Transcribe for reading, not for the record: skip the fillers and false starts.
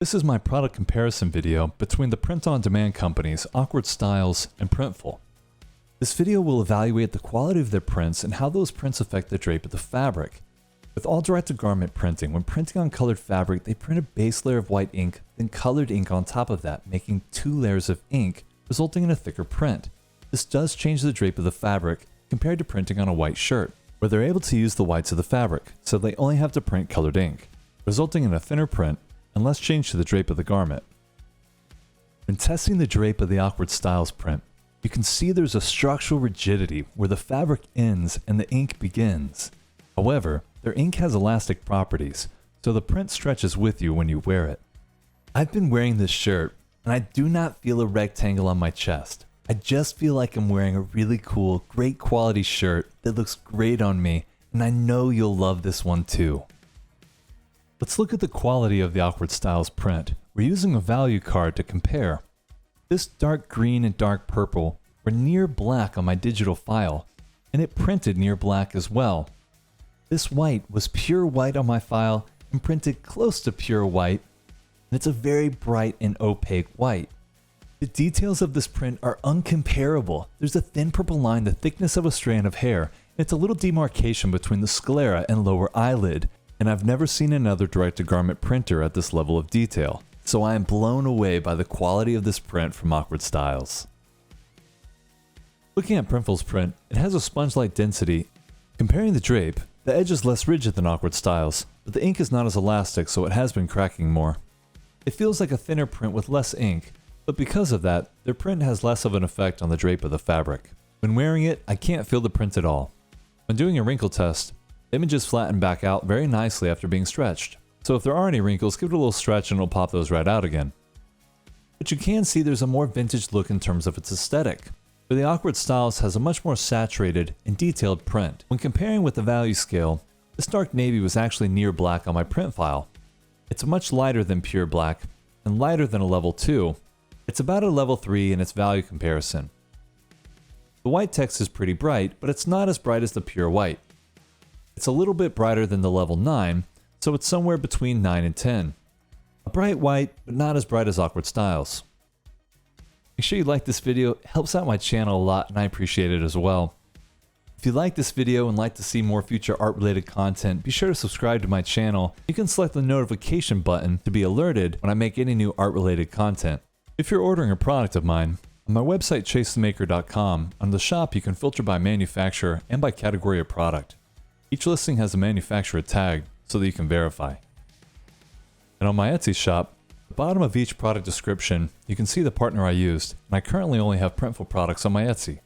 This is my product comparison video between the print-on-demand companies Awkward Styles and Printful. This video will evaluate the quality of their prints and how those prints affect the drape of the fabric. With all direct-to-garment printing, when printing on colored fabric, they print a base layer of white ink, then colored ink on top of that, making 2 layers of ink, resulting in a thicker print. This does change the drape of the fabric compared to printing on a white shirt, where they're able to use the whites of the fabric, so they only have to print colored ink, resulting in a thinner print and less change to the drape of the garment. When testing the drape of the Awkward Styles print, you can see there's a structural rigidity where the fabric ends and the ink begins. However, their ink has elastic properties, so the print stretches with you when you wear it. I've been wearing this shirt, and I do not feel a rectangle on my chest. I just feel like I'm wearing a really cool, great quality shirt that looks great on me, and I know you'll love this one too. Let's look at the quality of the Awkward Styles print. We're using a value card to compare. This dark green and dark purple were near black on my digital file, and it printed near black as well. This white was pure white on my file and printed close to pure white, and it's a very bright and opaque white. The details of this print are uncomparable. There's a thin purple line the thickness of a strand of hair, and it's a little demarcation between the sclera and lower eyelid, and I've never seen another direct-to-garment printer at this level of detail, so I am blown away by the quality of this print from Awkward Styles. Looking at Printful's print, it has a sponge-like density. Comparing the drape, the edge is less rigid than Awkward Styles, but the ink is not as elastic, so it has been cracking more. It feels like a thinner print with less ink, but because of that, their print has less of an effect on the drape of the fabric. When wearing it, I can't feel the print at all. When doing a wrinkle test, the images flatten back out very nicely after being stretched. So if there are any wrinkles, give it a little stretch and it'll pop those right out again. But you can see there's a more vintage look in terms of its aesthetic, where the Awkward Styles has a much more saturated and detailed print. When comparing with the value scale, this dark navy was actually near black on my print file. It's much lighter than pure black and lighter than a level 2. It's about a level 3 in its value comparison. The white text is pretty bright, but it's not as bright as the pure white. It's a little bit brighter than the level 9, so it's somewhere between 9 and 10. A bright white, but not as bright as Awkward Styles. Make sure you like this video, it helps out my channel a lot and I appreciate it as well. If you like this video and like to see more future art related content, be sure to subscribe to my channel. You can select the notification button to be alerted when I make any new art related content. If you're ordering a product of mine, on my website chasethemaker.com, on the shop you can filter by manufacturer and by category of product. Each listing has a manufacturer tag so that you can verify. And on my Etsy shop, at the bottom of each product description, you can see the partner I used, and I currently only have Printful products on my Etsy.